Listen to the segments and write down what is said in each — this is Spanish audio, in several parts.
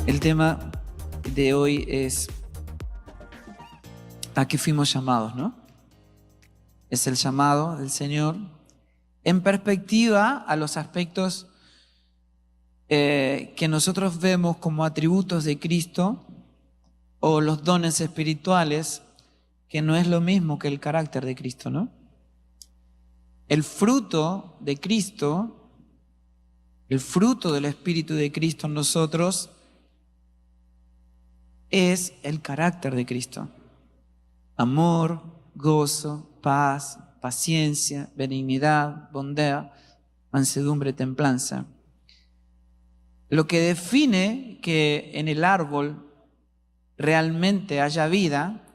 El tema de hoy es a qué fuimos llamados, ¿no? Es el llamado del Señor en perspectiva a los aspectos que nosotros vemos como atributos de Cristo o los dones espirituales, que no es lo mismo que el carácter de Cristo, ¿no? El fruto de Cristo, el fruto del Espíritu de Cristo en nosotros es el carácter de Cristo. Amor, gozo, paz, paciencia, benignidad, bondad, mansedumbre, templanza. Lo que define que en el árbol realmente haya vida,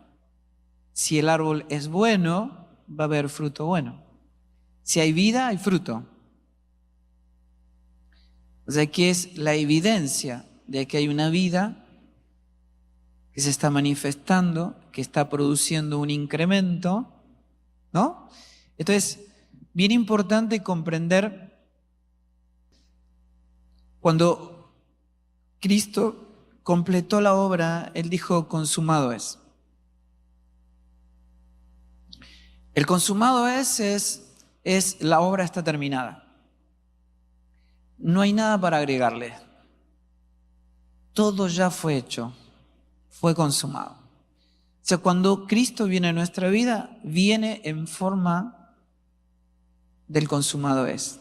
si el árbol es bueno, va a haber fruto bueno. Si hay vida, hay fruto. O sea, que es la evidencia de que hay una vida que se está manifestando, que está produciendo un incremento, ¿no? Entonces, bien importante comprender cuando Cristo completó la obra, Él dijo, consumado es. El consumado es la obra está terminada. No hay nada para agregarle. Todo ya fue hecho. Fue consumado. O sea, cuando Cristo viene a nuestra vida, viene en forma del consumado es.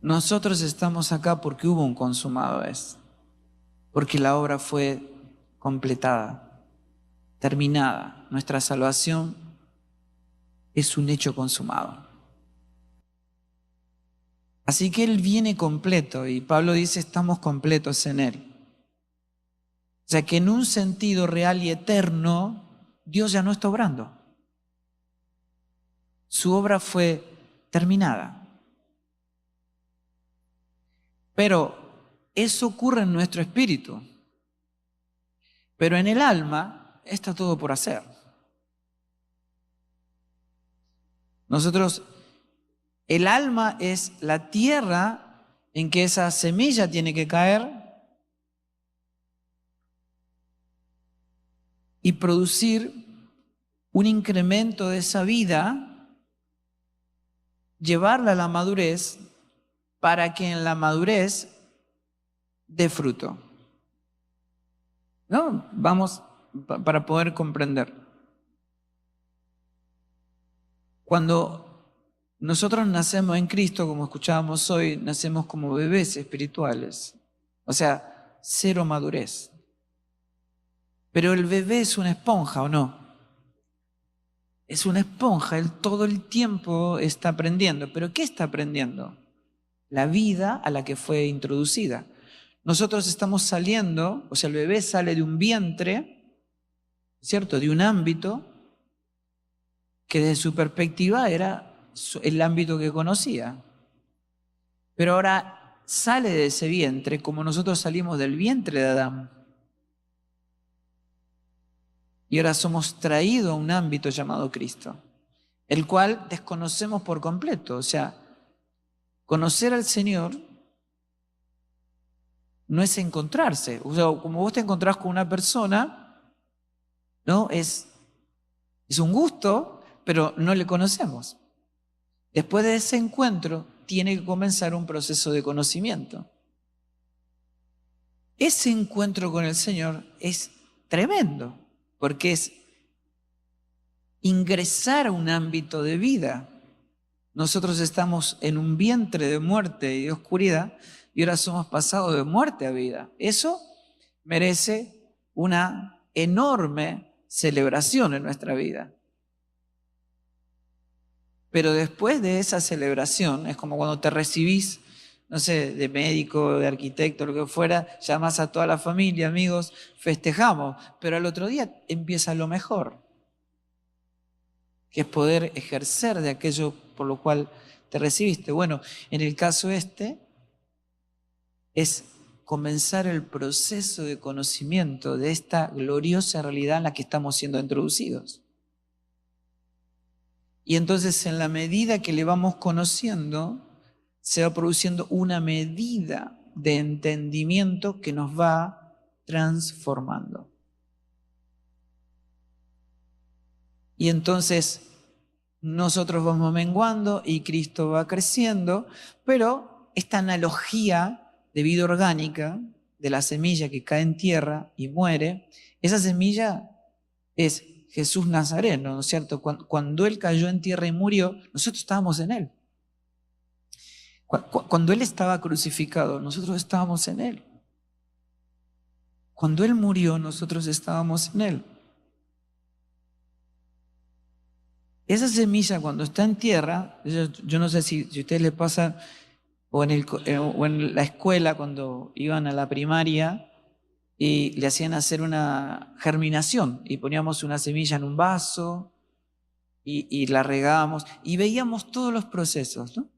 Nosotros estamos acá porque hubo un consumado es, porque la obra fue completada, terminada. Nuestra salvación es un hecho consumado. Así que Él viene completo y Pablo dice, estamos completos en Él. O sea que en un sentido real y eterno, Dios ya no está obrando. Su obra fue terminada. Pero eso ocurre en nuestro espíritu. Pero en el alma está todo por hacer. El alma es la tierra en que esa semilla tiene que caer y producir un incremento de esa vida, llevarla a la madurez para que en la madurez dé fruto. ¿No? Vamos para poder comprender. Cuando nosotros nacemos en Cristo, como escuchábamos hoy, nacemos como bebés espirituales. O sea, cero madurez. Pero el bebé es una esponja, ¿o no? Es una esponja, él todo el tiempo está aprendiendo. ¿Pero qué está aprendiendo? La vida a la que fue introducida. Nosotros estamos saliendo, o sea, el bebé sale de un vientre, ¿cierto? De un ámbito que desde su perspectiva era el ámbito que conocía. Pero ahora sale de ese vientre como nosotros salimos del vientre de Adán. Y ahora somos traídos a un ámbito llamado Cristo, el cual desconocemos por completo. O sea, conocer al Señor no es encontrarse. O sea, como vos te encontrás con una persona, ¿no? Es un gusto, pero no le conocemos. Después de ese encuentro, tiene que comenzar un proceso de conocimiento. Ese encuentro con el Señor es tremendo, porque es ingresar a un ámbito de vida. Nosotros estamos en un vientre de muerte y de oscuridad y ahora somos pasados de muerte a vida. Eso merece una enorme celebración en nuestra vida. Pero después de esa celebración, es como cuando te recibís, no sé, de médico, de arquitecto, lo que fuera, llamas a toda la familia, amigos, festejamos, pero al otro día empieza lo mejor, que es poder ejercer de aquello por lo cual te recibiste. Bueno, en el caso es comenzar el proceso de conocimiento de esta gloriosa realidad en la que estamos siendo introducidos. Y entonces en la medida que le vamos conociendo, se va produciendo una medida de entendimiento que nos va transformando. Y entonces nosotros vamos menguando y Cristo va creciendo, pero esta analogía de vida orgánica, de la semilla que cae en tierra y muere, esa semilla es Jesús Nazareno, ¿no es cierto? Cuando Él cayó en tierra y murió, nosotros estábamos en Él. Cuando Él estaba crucificado, nosotros estábamos en Él. Cuando Él murió, nosotros estábamos en Él. Esa semilla cuando está en tierra, yo no sé si a ustedes les pasa, o en la escuela cuando iban a la primaria y le hacían hacer una germinación y poníamos una semilla en un vaso y la regábamos y veíamos todos los procesos, ¿no?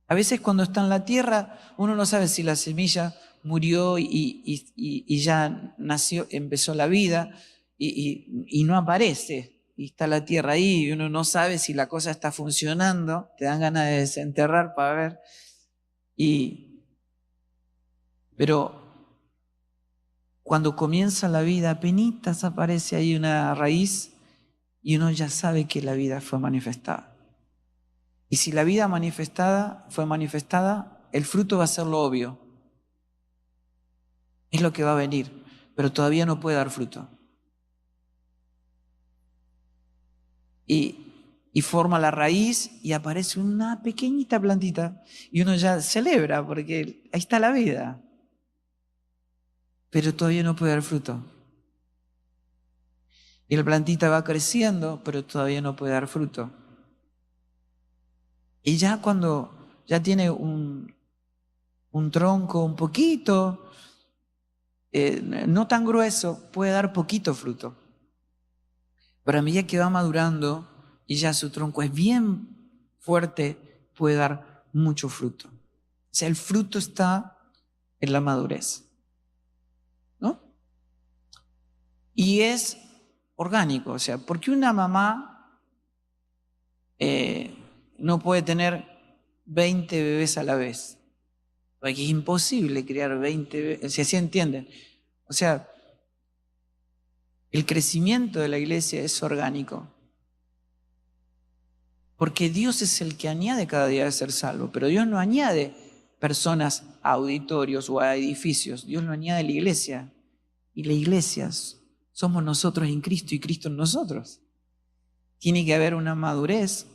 A veces cuando está en la tierra uno no sabe si la semilla murió y ya nació, empezó la vida y no aparece. Y está la tierra ahí y uno no sabe si la cosa está funcionando, te dan ganas de desenterrar para ver. Pero cuando comienza la vida, apenas aparece ahí una raíz y uno ya sabe que la vida fue manifestada. Y si la vida fue manifestada, el fruto va a ser lo obvio. Es lo que va a venir, pero todavía no puede dar fruto. Y forma la raíz y aparece una pequeñita plantita y uno ya celebra porque ahí está la vida, pero todavía no puede dar fruto. Y la plantita va creciendo, pero todavía no puede dar fruto. Y ya cuando ya tiene un tronco un poquito, no tan grueso, puede dar poquito fruto. Pero a medida que va madurando y ya su tronco es bien fuerte, puede dar mucho fruto. O sea, el fruto está en la madurez, ¿no? Y es orgánico, o sea, ¿por qué una mamá no puede tener 20 bebés a la vez? Porque es imposible criar 20 bebés, si así entienden. O sea, el crecimiento de la iglesia es orgánico. Porque Dios es el que añade cada día de ser salvo, pero Dios no añade personas a auditorios o a edificios, Dios lo añade a la iglesia. Y la iglesia somos nosotros en Cristo y Cristo en nosotros. Tiene que haber una madurez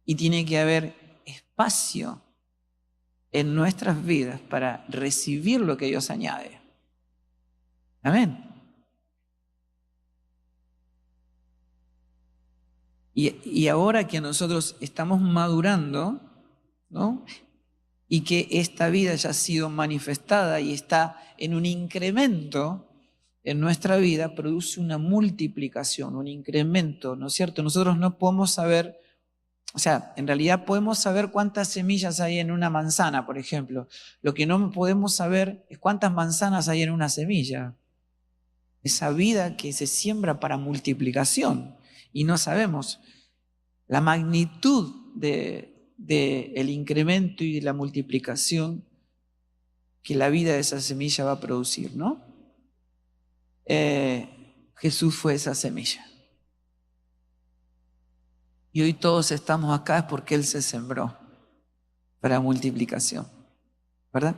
y tiene que haber espacio en nuestras vidas para recibir lo que Dios añade. Amén. Y ahora que nosotros estamos madurando, ¿no? Y que esta vida ya ha sido manifestada y está en un incremento en nuestra vida, produce una multiplicación, un incremento, ¿no es cierto? Nosotros no podemos saber, o sea, en realidad podemos saber cuántas semillas hay en una manzana, por ejemplo. Lo que no podemos saber es cuántas manzanas hay en una semilla. Esa vida que se siembra para multiplicación y no sabemos la magnitud del incremento y de la multiplicación que la vida de esa semilla va a producir, ¿no? Jesús fue esa semilla. Y hoy todos estamos acá es porque Él se sembró para multiplicación, ¿verdad?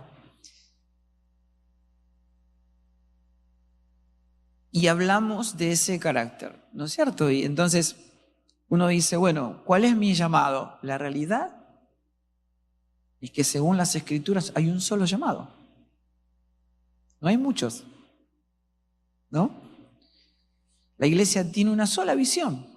Y hablamos de ese carácter, ¿no es cierto? Y entonces uno dice, bueno, ¿cuál es mi llamado? La realidad es que según las Escrituras hay un solo llamado. No hay muchos, ¿no? La iglesia tiene una sola visión.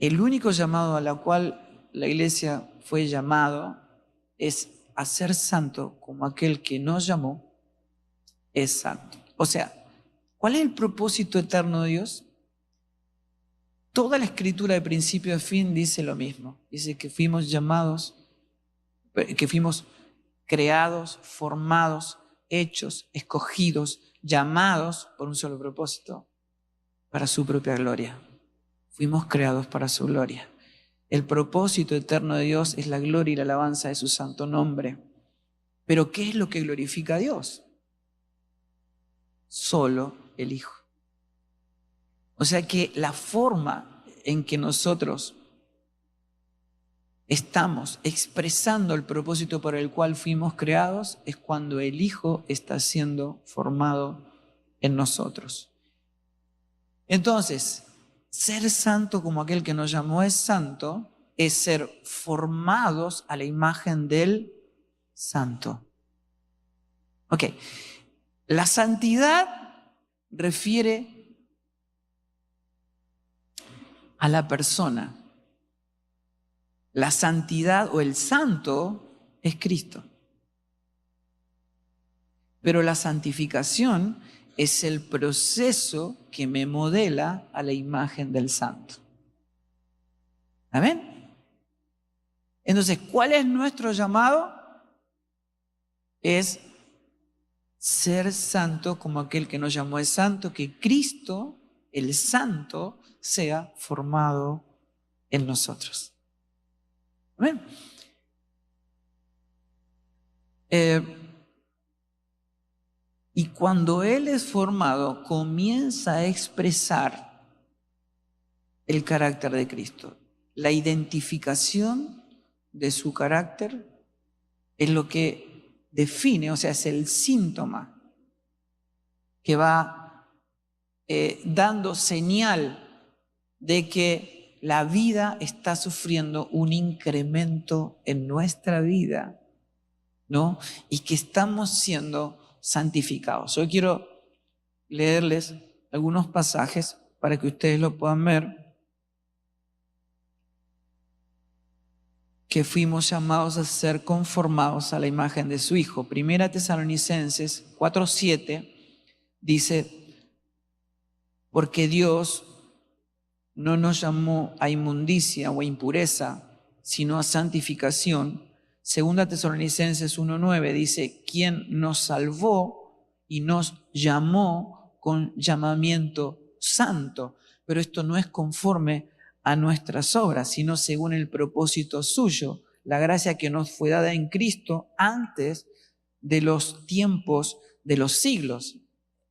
El único llamado a la cual la iglesia fue llamado es a ser santo como aquel que nos llamó es santo. O sea, ¿cuál es el propósito eterno de Dios? Toda la escritura de principio a fin dice lo mismo. Dice que fuimos llamados, que fuimos creados, formados, hechos, escogidos, llamados por un solo propósito, para su propia gloria. Fuimos creados para su gloria. El propósito eterno de Dios es la gloria y la alabanza de su santo nombre. Pero ¿qué es lo que glorifica a Dios? Solo el Hijo. O sea que la forma en que nosotros estamos expresando el propósito por el cual fuimos creados es cuando el Hijo está siendo formado en nosotros. Entonces, ser santo como aquel que nos llamó es santo, es ser formados a la imagen del santo. Ok, la santidad refiere a la persona. La santidad o el santo es Cristo. Pero la santificación es el proceso que me modela a la imagen del santo. ¿Amén? Entonces, ¿cuál es nuestro llamado? Es ser santo como aquel que nos llamó es santo, que Cristo, el santo, sea formado en nosotros. ¿Amén? Y cuando Él es formado, comienza a expresar el carácter de Cristo. La identificación de su carácter es lo que define, o sea, es el síntoma que va dando señal de que la vida está sufriendo un incremento en nuestra vida, ¿no? Y que estamos siendo santificados. Hoy quiero leerles algunos pasajes para que ustedes lo puedan ver, que fuimos llamados a ser conformados a la imagen de su Hijo. Primera Tesalonicenses 4:7 dice, porque Dios no nos llamó a inmundicia o a impureza, sino a santificación. Segunda Tesalonicenses 1:9 dice, quien nos salvó y nos llamó con llamamiento santo. Pero esto no es conforme a nuestras obras, sino según el propósito suyo, la gracia que nos fue dada en Cristo antes de los tiempos de los siglos.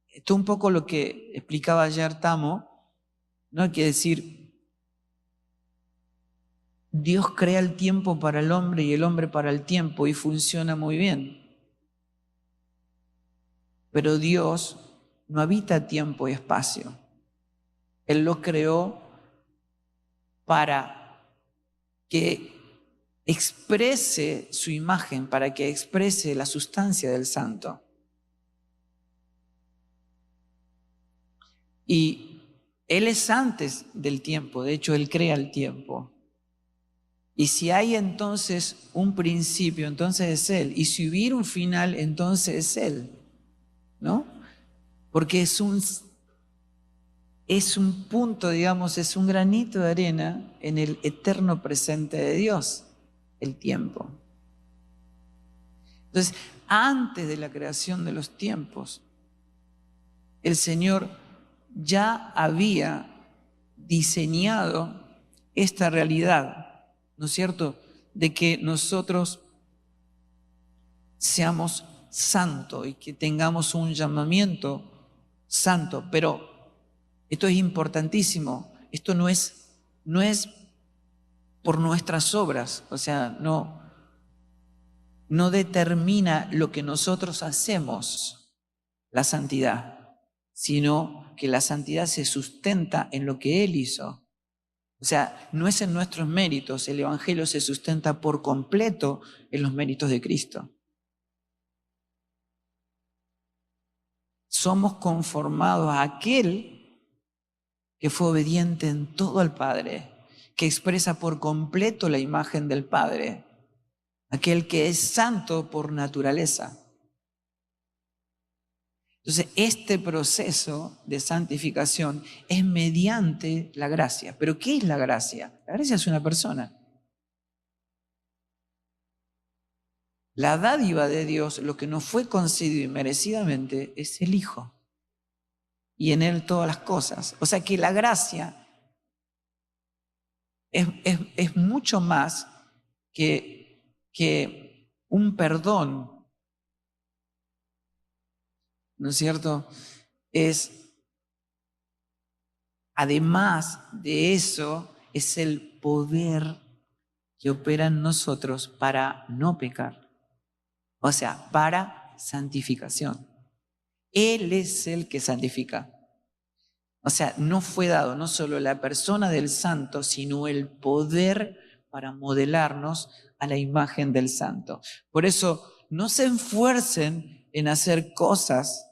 Esto es un poco lo que explicaba ayer Tamo, ¿no? Hay que decir, Dios crea el tiempo para el hombre y el hombre para el tiempo y funciona muy bien. Pero Dios no habita tiempo y espacio. Él lo creó para que exprese su imagen, para que exprese la sustancia del santo. Y Él es antes del tiempo, de hecho Él crea el tiempo. Y si hay entonces un principio, entonces es Él. Y si hubiera un final, entonces es Él, ¿no? Porque es un punto, digamos, es un granito de arena en el eterno presente de Dios, el tiempo. Entonces, antes de la creación de los tiempos, el Señor ya había diseñado esta realidad, ¿no es cierto?, de que nosotros seamos santos y que tengamos un llamamiento santo. Pero esto es importantísimo, esto no es por nuestras obras, o sea, no determina lo que nosotros hacemos la santidad, sino que la santidad se sustenta en lo que Él hizo. O sea, no es en nuestros méritos, el Evangelio se sustenta por completo en los méritos de Cristo. Somos conformados a aquel que fue obediente en todo al Padre, que expresa por completo la imagen del Padre, aquel que es santo por naturaleza. Entonces, este proceso de santificación es mediante la gracia. ¿Pero qué es la gracia? La gracia es una persona. La dádiva de Dios, lo que nos fue concedido inmerecidamente, es el Hijo. Y en Él todas las cosas. O sea que la gracia es mucho más que un perdón, ¿no es cierto? Además de eso, es el poder que opera en nosotros para no pecar, o sea, para santificación. Él es el que santifica. O sea, no fue dado no solo la persona del santo, sino el poder para modelarnos a la imagen del santo. Por eso, no se esfuercen en hacer cosas.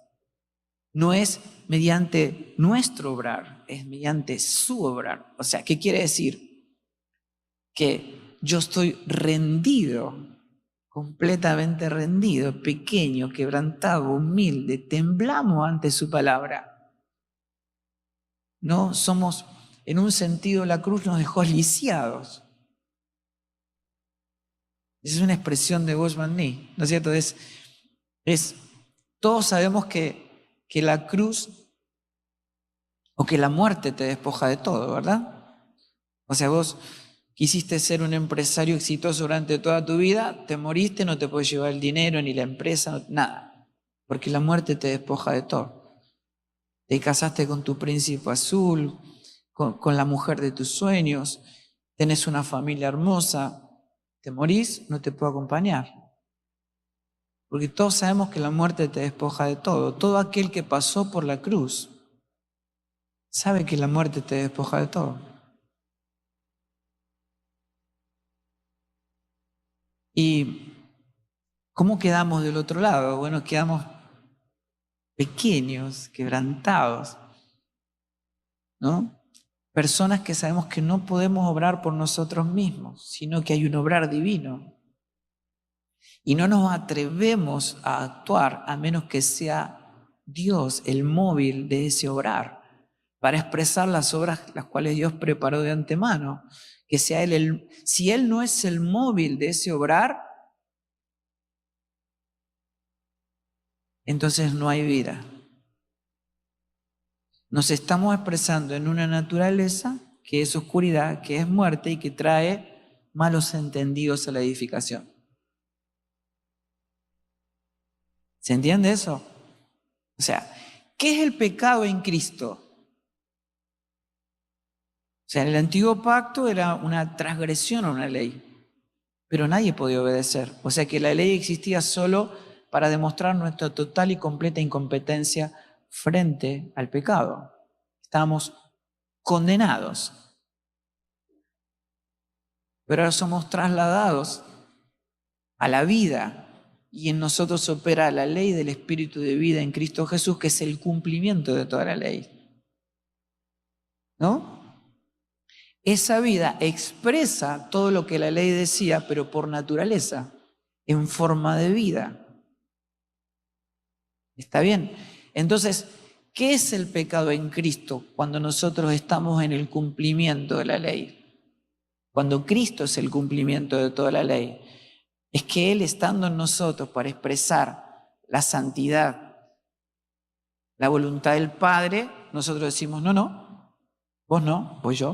No es mediante nuestro obrar, es mediante su obrar. O sea, ¿qué quiere decir? Que yo estoy rendido, completamente rendido, pequeño, quebrantado, humilde, temblamos ante su palabra. No somos, en un sentido, la cruz nos dejó lisiados. Esa es una expresión de Watchman Nee, ¿no es cierto? Todos sabemos que la cruz o que la muerte te despoja de todo, ¿verdad? O sea, vos quisiste ser un empresario exitoso durante toda tu vida, te moriste, no te puedes llevar el dinero, ni la empresa, nada, porque la muerte te despoja de todo. Te casaste con tu príncipe azul, con la mujer de tus sueños, tenés una familia hermosa, te morís, no te puedo acompañar. Porque todos sabemos que la muerte te despoja de todo. Todo aquel que pasó por la cruz sabe que la muerte te despoja de todo. ¿Y cómo quedamos del otro lado? Bueno, quedamos pequeños, quebrantados, ¿no? Personas que sabemos que no podemos obrar por nosotros mismos, sino que hay un obrar divino. Y no nos atrevemos a actuar a menos que sea Dios el móvil de ese obrar, para expresar las obras las cuales Dios preparó de antemano. Que sea Él si Él no es el móvil de ese obrar, entonces no hay vida. Nos estamos expresando en una naturaleza que es oscuridad, que es muerte y que trae malos entendidos a la edificación. ¿Se entiende eso? O sea, ¿qué es el pecado en Cristo? O sea, en el antiguo pacto era una transgresión a una ley, pero nadie podía obedecer. O sea que la ley existía solo para demostrar nuestra total y completa incompetencia frente al pecado. Estábamos condenados, pero ahora somos trasladados a la vida y en nosotros opera la ley del Espíritu de vida en Cristo Jesús, que es el cumplimiento de toda la ley. ¿No? Esa vida expresa todo lo que la ley decía, pero por naturaleza, en forma de vida. ¿Está bien? Entonces, ¿qué es el pecado en Cristo cuando nosotros estamos en el cumplimiento de la ley? Cuando Cristo es el cumplimiento de toda la ley, es que Él estando en nosotros para expresar la santidad, la voluntad del Padre, nosotros decimos, no, vos no, voy yo.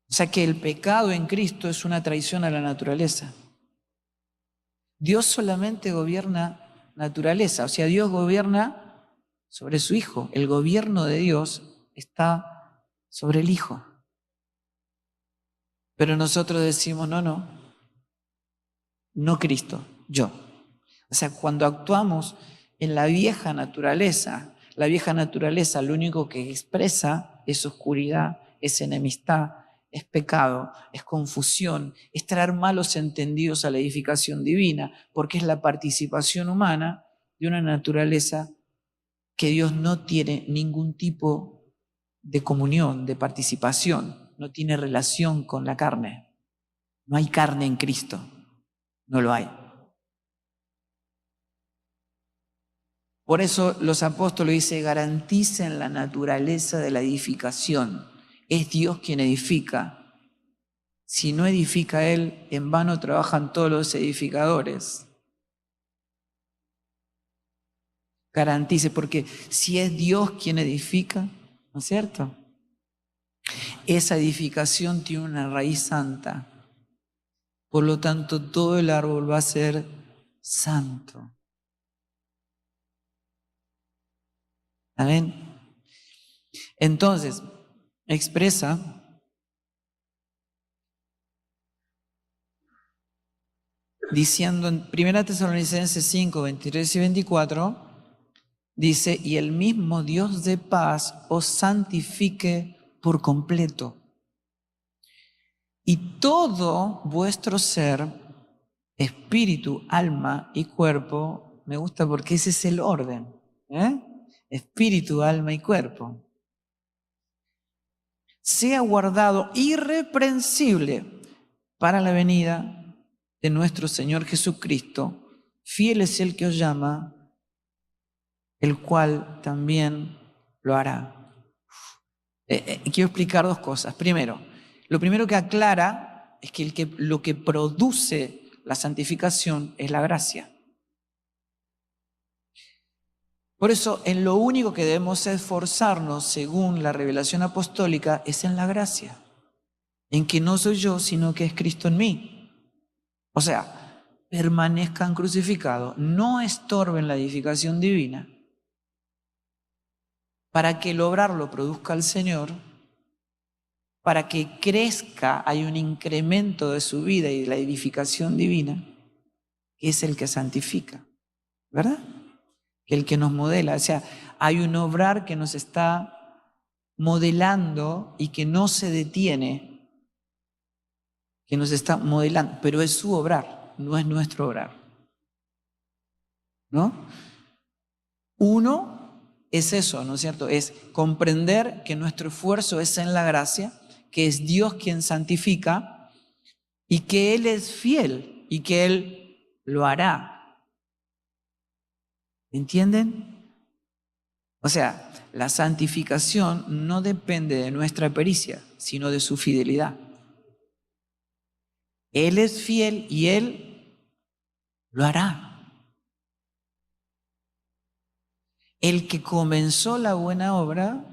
O sea que el pecado en Cristo es una traición a la naturaleza. Dios solamente gobierna naturaleza, o sea, Dios gobierna sobre su Hijo. El gobierno de Dios está sobre el Hijo. Pero nosotros decimos, no Cristo, yo. O sea, cuando actuamos en la vieja naturaleza lo único que expresa es oscuridad, es enemistad, es pecado, es confusión, es traer malos entendidos a la edificación divina, porque es la participación humana de una naturaleza que Dios no tiene ningún tipo de comunión, de participación, no tiene relación con la carne. No hay carne en Cristo, no lo hay. Por eso los apóstoles dicen, garanticen la naturaleza de la edificación. Es Dios quien edifica. Si no edifica Él, en vano trabajan todos los edificadores. Garantice, porque si es Dios quien edifica, ¿no es cierto? Esa edificación tiene una raíz santa. Por lo tanto, todo el árbol va a ser santo. ¿Amén? Entonces, expresa diciendo en 1 Tesalonicenses 5, 23 y 24, dice, y el mismo Dios de paz os santifique por completo. Y todo vuestro ser, espíritu, alma y cuerpo, me gusta porque ese es el orden, espíritu, alma y cuerpo, sea guardado irreprensible para la venida de nuestro Señor Jesucristo. Fiel es el que os llama, el cual también lo hará. Quiero explicar dos cosas. Primero, lo primero que aclara es que, lo que produce la santificación es la gracia. Por eso, en lo único que debemos esforzarnos, según la revelación apostólica, es en la gracia. En que no soy yo, sino que es Cristo en mí. O sea, permanezcan crucificados, no estorben la edificación divina, para que el obrar lo produzca el Señor, para que crezca, hay un incremento de su vida y de la edificación divina, que es el que santifica, ¿verdad? Que el que nos modela. O sea, hay un obrar que nos está modelando y que no se detiene, que nos está modelando, pero es su obrar, no es nuestro obrar, ¿no? Uno es eso, ¿no es cierto? Es comprender que nuestro esfuerzo es en la gracia, que es Dios quien santifica y que Él es fiel y que Él lo hará. ¿Entienden? O sea, la santificación no depende de nuestra pericia, sino de su fidelidad. Él es fiel y Él lo hará. El que comenzó la buena obra,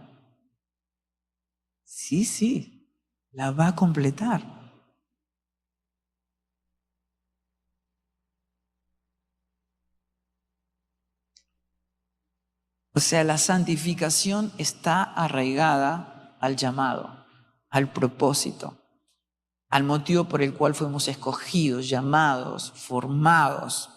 sí, la va a completar. O sea, la santificación está arraigada al llamado, al propósito, al motivo por el cual fuimos escogidos, llamados, formados.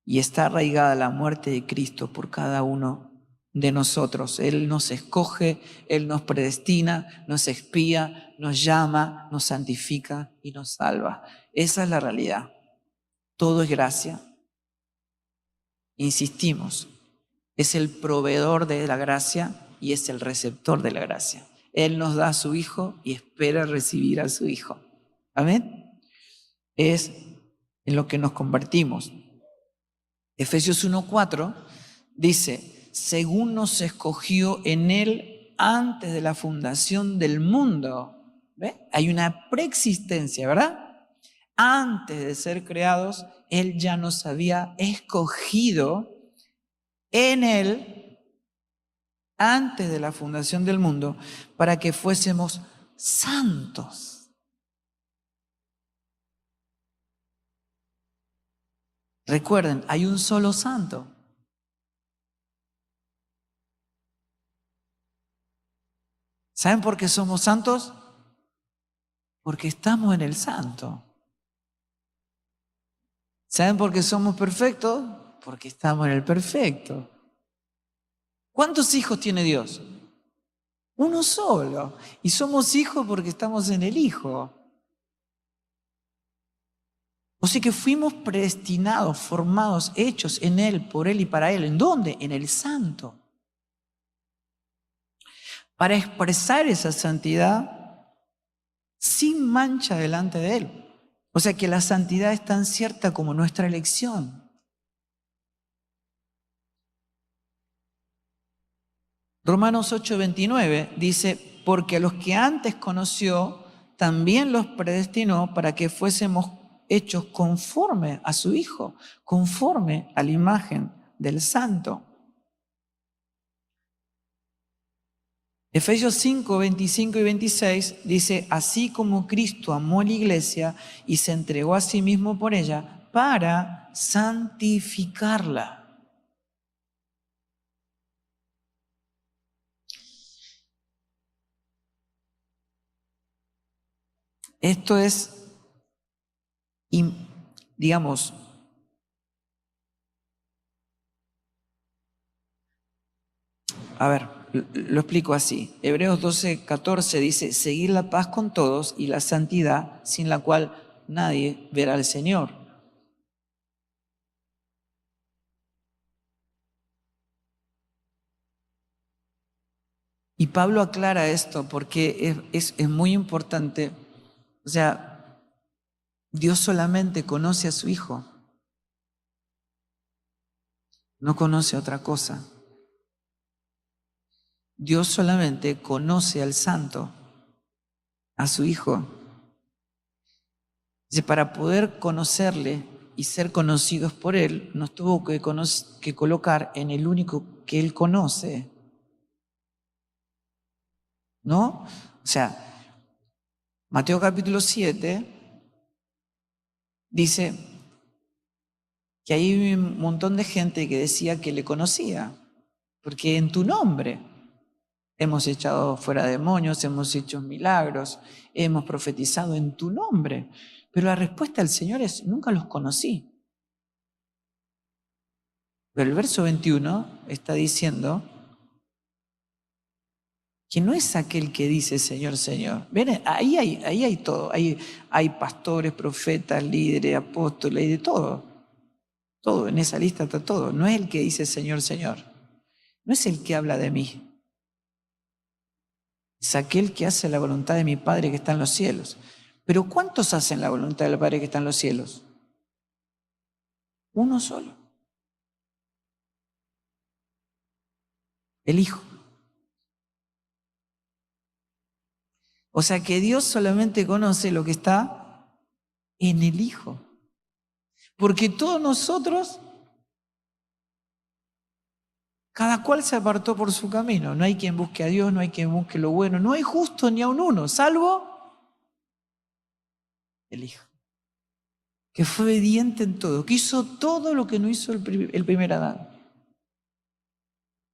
Y está arraigada a la muerte de Cristo por cada uno de nosotros. Él nos escoge, Él nos predestina, nos expía, nos llama, nos santifica y nos salva. Esa es la realidad. Todo es gracia. Insistimos, es el proveedor de la gracia y es el receptor de la gracia. Él nos da a su Hijo y espera recibir a su Hijo. Amén. Es en lo que nos convertimos. Efesios 1:4 dice, según nos escogió en Él antes de la fundación del mundo. ¿Ve? Hay una preexistencia, ¿verdad? Antes de ser creados, Él ya nos había escogido en Él, antes de la fundación del mundo, para que fuésemos santos. Recuerden, hay un solo santo. ¿Saben por qué somos santos? Porque estamos en el santo. ¿Saben por qué somos perfectos? Porque estamos en el perfecto. ¿Cuántos hijos tiene Dios? Uno solo. Y somos hijos porque estamos en el Hijo. O sea que fuimos predestinados, formados, hechos en Él, por Él y para Él. ¿En dónde? En el Santo. Para expresar esa santidad sin mancha delante de Él. O sea que la santidad es tan cierta como nuestra elección. Romanos 8:29 dice, porque a los que antes conoció, también los predestinó para que fuésemos hechos conforme a su Hijo, conforme a la imagen del Santo. Efesios 5, 25 y 26 dice, así como Cristo amó a la iglesia y se entregó a sí mismo por ella para santificarla. Esto es, digamos, a ver, lo explico así. Hebreos 12, 14 dice, seguir la paz con todos y la santidad, sin la cual nadie verá al Señor. Y Pablo aclara esto porque es muy importante. O sea, Dios solamente conoce a su Hijo, no conoce otra cosa. Dios solamente conoce al Santo, a su Hijo. Dice, para poder conocerle y ser conocidos por Él, nos tuvo que colocar en el único que Él conoce, ¿no? O sea, Mateo capítulo 7 dice que hay un montón de gente que decía que le conocía, porque en tu nombre hemos echado fuera demonios, hemos hecho milagros, hemos profetizado en tu nombre. Pero la respuesta del Señor es, nunca los conocí. Pero el verso 21 está diciendo que no es aquel que dice Señor, Señor. Ven, ahí hay todo. Hay pastores, profetas, líderes, apóstoles, hay de todo. Todo, en esa lista está todo. No es el que dice Señor, Señor. No es el que habla de mí. Es aquel que hace la voluntad de mi Padre que está en los cielos. Pero ¿cuántos hacen la voluntad del Padre que está en los cielos? Uno solo. El Hijo. O sea que Dios solamente conoce lo que está en el Hijo. Porque todos nosotros, cada cual se apartó por su camino. No hay quien busque a Dios, no hay quien busque lo bueno. No hay justo ni a un uno, salvo el Hijo. Que fue obediente en todo, que hizo todo lo que no hizo el primer Adán.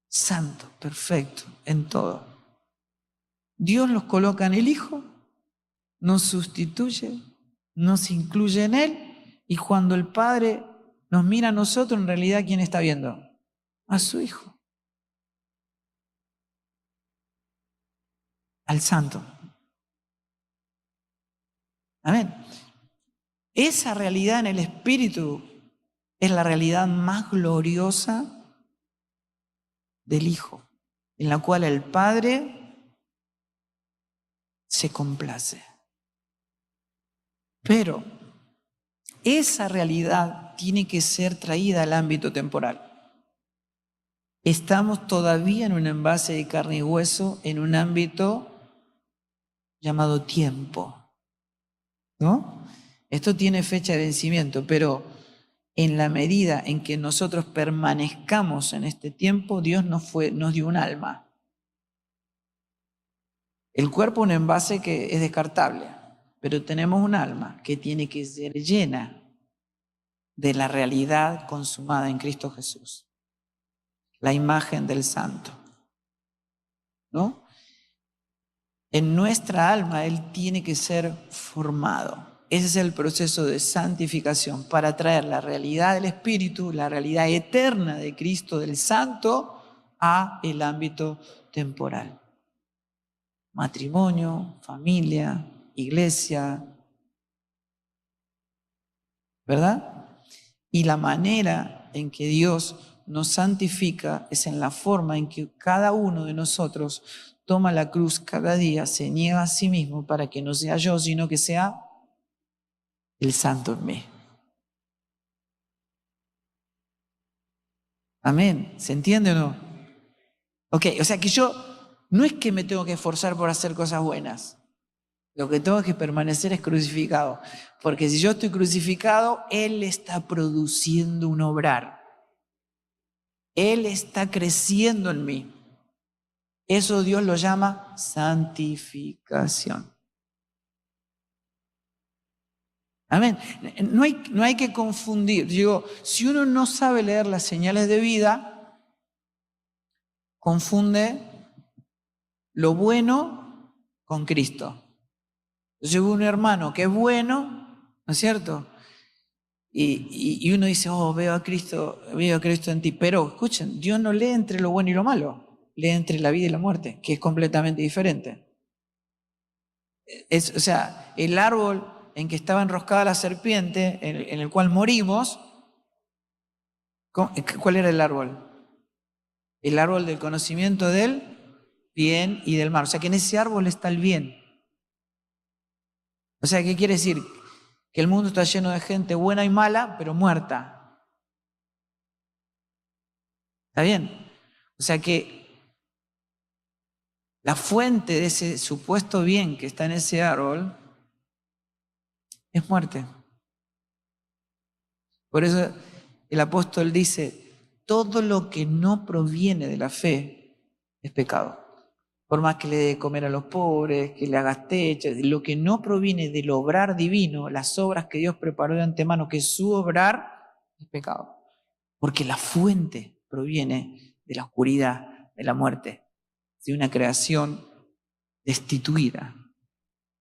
Santo, perfecto, en todo. Dios los coloca en el Hijo, nos sustituye, nos incluye en Él, y cuando el Padre nos mira a nosotros, en realidad, ¿quién está viendo? A su Hijo. Al Santo. Amén. Esa realidad en el Espíritu es la realidad más gloriosa del Hijo, en la cual el Padre se complace. Pero esa realidad tiene que ser traída al ámbito temporal. Estamos todavía en un envase de carne y hueso, en un ámbito llamado tiempo, ¿no? Esto tiene fecha de vencimiento, pero en la medida en que nosotros permanezcamos en este tiempo, Dios nos dio un alma. El cuerpo es un envase que es descartable, pero tenemos un alma que tiene que ser llena de la realidad consumada en Cristo Jesús, la imagen del Santo, ¿no? En nuestra alma Él tiene que ser formado. Ese es el proceso de santificación para traer la realidad del Espíritu, la realidad eterna de Cristo, del Santo, a el ámbito temporal. Matrimonio, familia, iglesia, ¿verdad? Y la manera en que Dios nos santifica es en la forma en que cada uno de nosotros toma la cruz cada día, se niega a sí mismo para que no sea yo, sino que sea el Santo en mí. Amén. ¿Se entiende o no? Ok, o sea que yo no es que me tengo que esforzar por hacer cosas buenas. Lo que tengo que permanecer es crucificado. Porque si yo estoy crucificado, Él está produciendo un obrar. Él está creciendo en mí. Eso Dios lo llama santificación. Amén. No hay que confundir. Digo, si uno no sabe leer las señales de vida, confunde lo bueno con Cristo. Entonces hubo un hermano que es bueno, ¿no es cierto? Y uno dice, oh, veo a Cristo en ti. Pero escuchen, Dios no lee entre lo bueno y lo malo, lee entre la vida y la muerte, que es completamente diferente. O sea, el árbol en que estaba enroscada la serpiente, en el cual morimos, ¿cuál era el árbol? El árbol del conocimiento del bien y del mal. O sea, que en ese árbol está el bien. O sea, ¿qué quiere decir? Que el mundo está lleno de gente buena y mala, pero muerta. ¿Está bien? O sea que la fuente de ese supuesto bien que está en ese árbol es muerte. Por eso el apóstol dice, todo lo que no proviene de la fe es pecado. Por más que le dé de comer a los pobres, que le hagas techo, lo que no proviene del obrar divino, las obras que Dios preparó de antemano, que es su obrar, es pecado. Porque la fuente proviene de la oscuridad, de la muerte, de una creación destituida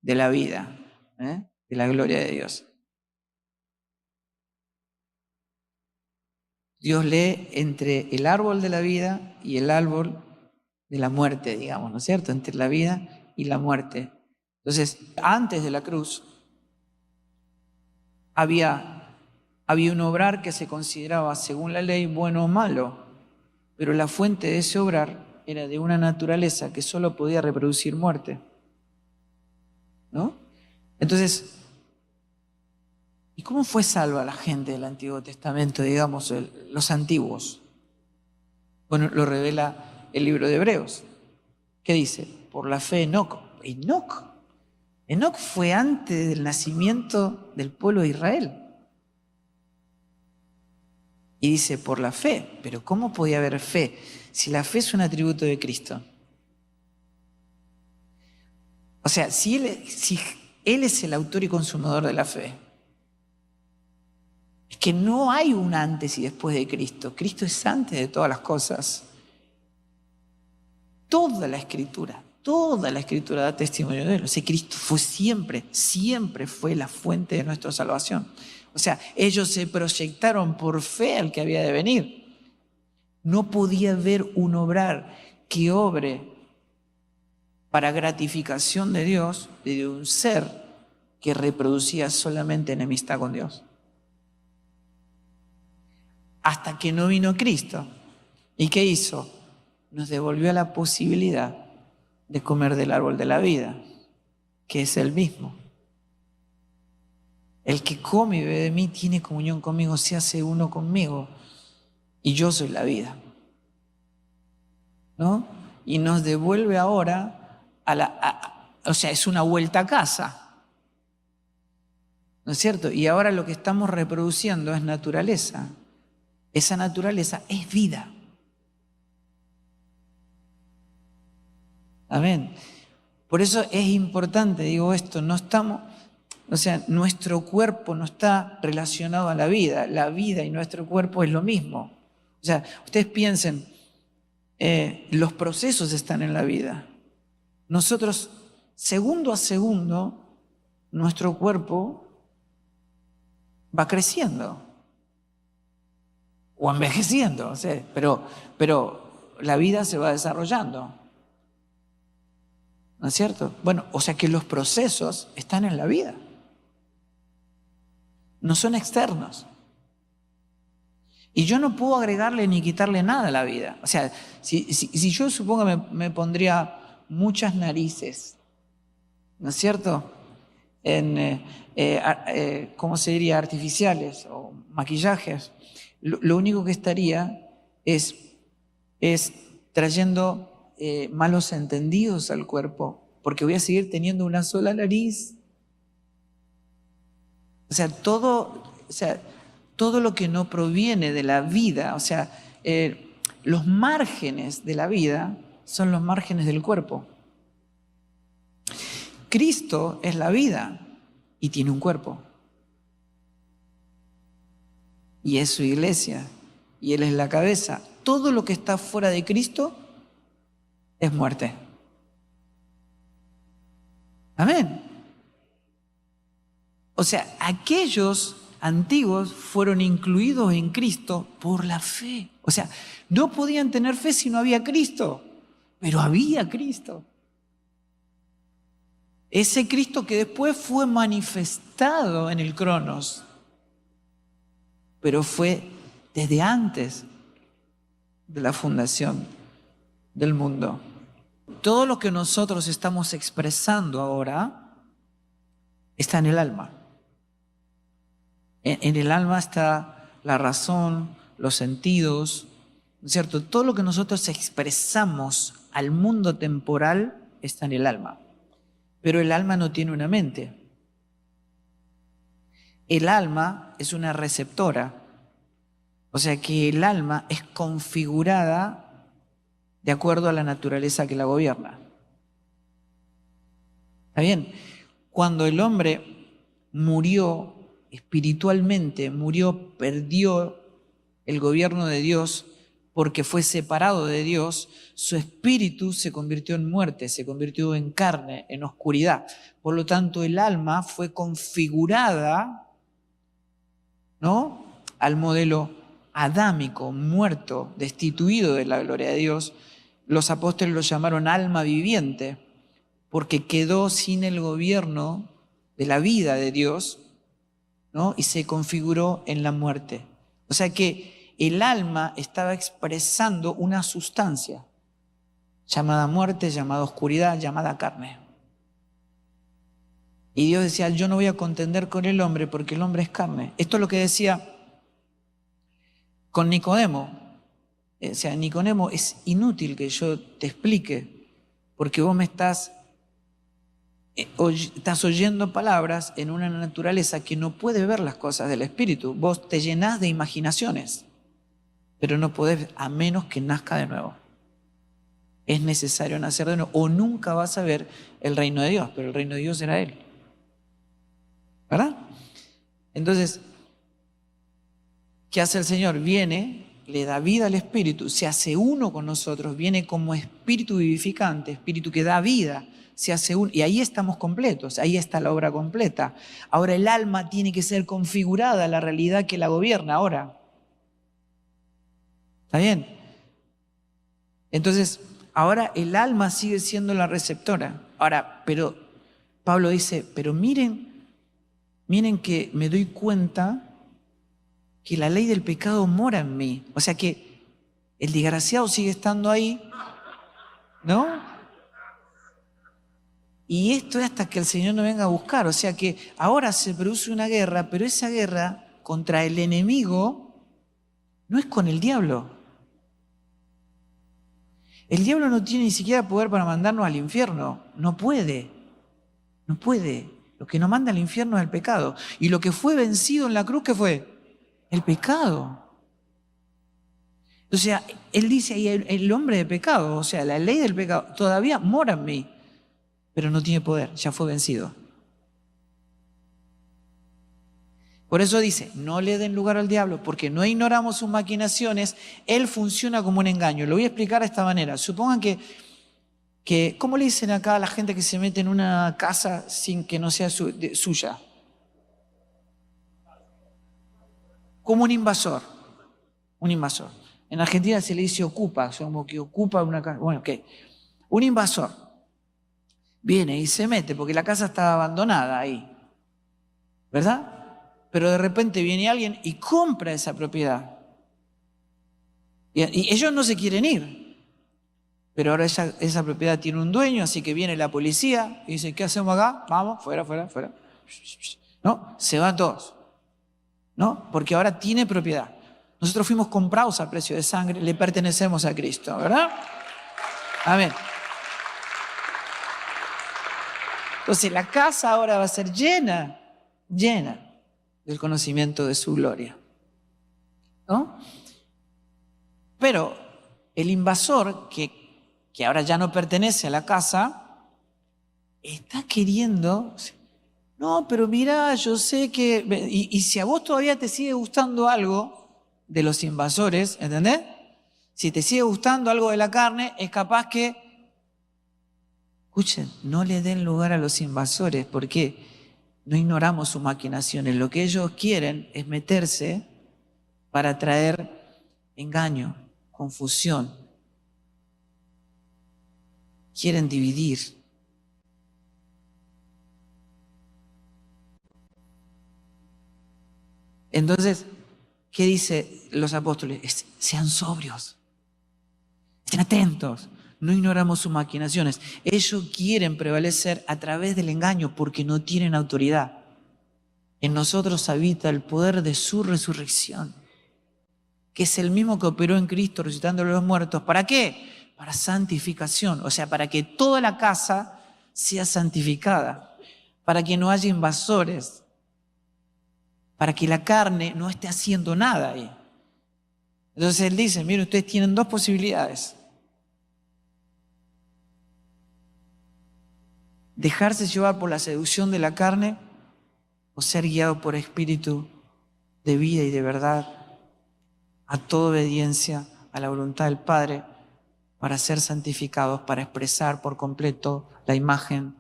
de la vida, de la gloria de Dios. Dios lee entre el árbol de la vida y el árbol de la muerte, digamos, ¿no es cierto? Entre la vida y la muerte. Entonces, antes de la cruz, había un obrar que se consideraba, según la ley, bueno o malo, pero la fuente de ese obrar era de una naturaleza que solo podía reproducir muerte, ¿no? Entonces, ¿y cómo fue salva la gente del Antiguo Testamento, digamos, los antiguos? Bueno, lo revela el libro de Hebreos. ¿Qué dice? Por la fe Enoc fue antes del nacimiento del pueblo de Israel. Y dice, por la fe. Pero ¿cómo podía haber fe si la fe es un atributo de Cristo? O sea, si Él es el autor y consumador de la fe, es que no hay un antes y después de Cristo. Cristo es antes de todas las cosas. Toda la escritura da testimonio de Él. O sea, Cristo fue siempre fue la fuente de nuestra salvación. O sea, ellos se proyectaron por fe al que había de venir. No podía haber un obrar que obre para gratificación de Dios, de un ser que reproducía solamente enemistad con Dios. Hasta que no vino Cristo. ¿Y qué hizo? Nos devolvió la posibilidad de comer del árbol de la vida, que es el mismo. El que come y bebe de mí tiene comunión conmigo, se hace uno conmigo, y yo soy la vida, ¿no? Y nos devuelve ahora o sea, es una vuelta a casa, ¿no es cierto? Y ahora lo que estamos reproduciendo es naturaleza. Esa naturaleza es vida. Amén. Por eso es importante, digo esto, nuestro cuerpo no está relacionado a la vida y nuestro cuerpo es lo mismo. O sea, ustedes piensen, los procesos están en la vida. Nosotros, segundo a segundo, nuestro cuerpo va creciendo o envejeciendo, o sea, pero la vida se va desarrollando. ¿No es cierto? Bueno, o sea que los procesos están en la vida. No son externos. Y yo no puedo agregarle ni quitarle nada a la vida. O sea, si yo supongo me pondría muchas narices, ¿no es cierto? ¿Cómo se diría? Artificiales o maquillajes. Lo único que estaría es trayendo malos entendidos al cuerpo, porque voy a seguir teniendo una sola nariz. O sea, todo lo que no proviene de la vida, o sea, los márgenes de la vida son los márgenes del cuerpo. Cristo es la vida y tiene un cuerpo. Y es su iglesia y Él es la cabeza. Todo lo que está fuera de Cristo es muerte. Amén. O sea, aquellos antiguos fueron incluidos en Cristo por la fe. O sea, no podían tener fe si no había Cristo, pero había Cristo. Ese Cristo que después fue manifestado en el Cronos, pero fue desde antes de la fundación del mundo. Todo lo que nosotros estamos expresando ahora está en el alma. En el alma está la razón, los sentidos, ¿no es cierto? Todo lo que nosotros expresamos al mundo temporal está en el alma. Pero el alma no tiene una mente. El alma es una receptora. O sea que el alma es configurada de acuerdo a la naturaleza que la gobierna. ¿Está bien? Cuando el hombre murió espiritualmente, perdió el gobierno de Dios porque fue separado de Dios, su espíritu se convirtió en muerte, se convirtió en carne, en oscuridad. Por lo tanto, el alma fue configurada, ¿no?, al modelo adámico, muerto, destituido de la gloria de Dios. Los apóstoles lo llamaron alma viviente, porque quedó sin el gobierno de la vida de Dios, ¿no?, y se configuró en la muerte. O sea que el alma estaba expresando una sustancia llamada muerte, llamada oscuridad, llamada carne. Y Dios decía, yo no voy a contender con el hombre porque el hombre es carne. Esto es lo que decía con Nicodemo. O sea, Nicodemo, es inútil que yo te explique porque vos me estás oyendo palabras en una naturaleza que no puede ver las cosas del espíritu. Vos te llenás de imaginaciones, pero no podés a menos que nazca de nuevo. Es necesario nacer de nuevo o nunca vas a ver el reino de Dios, pero el reino de Dios era Él. ¿Verdad? Entonces, ¿qué hace el Señor? Viene, le da vida al Espíritu, se hace uno con nosotros, viene como Espíritu vivificante, Espíritu que da vida, se hace uno, y ahí estamos completos, ahí está la obra completa. Ahora el alma tiene que ser configurada a la realidad que la gobierna ahora. ¿Está bien? Entonces, ahora el alma sigue siendo la receptora. Ahora, pero Pablo dice, pero miren que me doy cuenta que la ley del pecado mora en mí. O sea que el desgraciado sigue estando ahí, ¿no? Y esto es hasta que el Señor no venga a buscar. O sea que ahora se produce una guerra, pero esa guerra contra el enemigo no es con el diablo. El diablo no tiene ni siquiera poder para mandarnos al infierno. No puede. No puede. Lo que nos manda al infierno es el pecado. Y lo que fue vencido en la cruz, ¿qué fue? El pecado. O sea, él dice ahí, el hombre de pecado, o sea, la ley del pecado, todavía mora en mí, pero no tiene poder, ya fue vencido. Por eso dice, no le den lugar al diablo, porque no ignoramos sus maquinaciones, él funciona como un engaño. Lo voy a explicar de esta manera. Supongan que ¿cómo le dicen acá a la gente que se mete en una casa sin que no sea suya? Como un invasor. Un invasor. En Argentina se le dice ocupa, o sea, como que ocupa una casa. Bueno, ok. Un invasor viene y se mete porque la casa está abandonada ahí, ¿verdad? Pero de repente viene alguien y compra esa propiedad. Y ellos no se quieren ir. Pero ahora esa propiedad tiene un dueño, así que viene la policía y dice, ¿qué hacemos acá? Vamos, fuera. ¿No? Se van todos. ¿No? Porque ahora tiene propiedad. Nosotros fuimos comprados a precio de sangre, le pertenecemos a Cristo, ¿verdad? Amén. Entonces la casa ahora va a ser llena del conocimiento de su gloria, ¿no? Pero el invasor que que ahora ya no pertenece a la casa, está queriendo, no, pero mirá, yo sé que, y si a vos todavía te sigue gustando algo de los invasores, ¿entendés? Si te sigue gustando algo de la carne, es capaz que, escuchen, no le den lugar a los invasores, porque no ignoramos sus maquinaciones. Lo que ellos quieren es meterse para traer engaño, confusión. Quieren dividir. Entonces, ¿qué dice los apóstoles? Sean sobrios, estén atentos, no ignoramos sus maquinaciones. Ellos quieren prevalecer a través del engaño porque no tienen autoridad. En nosotros habita el poder de su resurrección, que es el mismo que operó en Cristo resucitando a los muertos. ¿Para qué? Para santificación, o sea, para que toda la casa sea santificada, para que no haya invasores, para que la carne no esté haciendo nada ahí. Entonces él dice, miren, ustedes tienen dos posibilidades. Dejarse llevar por la seducción de la carne o ser guiado por espíritu de vida y de verdad, a toda obediencia a la voluntad del Padre, para ser santificados, para expresar por completo la imagen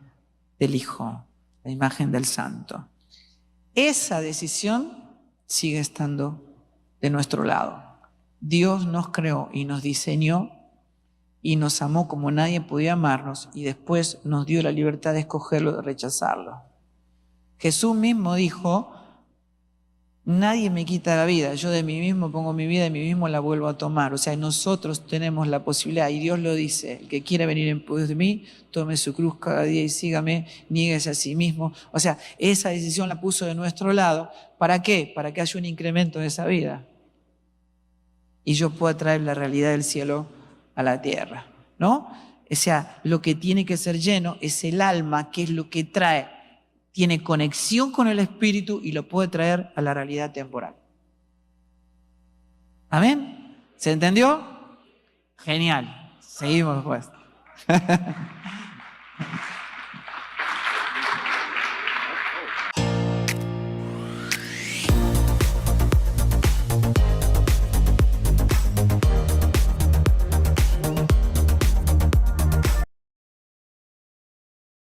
del Hijo, la imagen del Santo. Esa decisión sigue estando de nuestro lado. Dios nos creó y nos diseñó y nos amó como nadie podía amarnos y después nos dio la libertad de escogerlo, de rechazarlo. Jesús mismo dijo, nadie me quita la vida, yo de mí mismo pongo mi vida y mí mismo la vuelvo a tomar. O sea, nosotros tenemos la posibilidad, y Dios lo dice, el que quiera venir en pos de mí, tome su cruz cada día y sígame, niéguese a sí mismo. O sea, esa decisión la puso de nuestro lado. ¿Para qué? Para que haya un incremento de esa vida. Y yo pueda traer la realidad del cielo a la tierra, ¿no? O sea, lo que tiene que ser lleno es el alma, que es lo que trae, tiene conexión con el espíritu y lo puede traer a la realidad temporal. ¿Amén? ¿Se entendió? Genial. Seguimos después.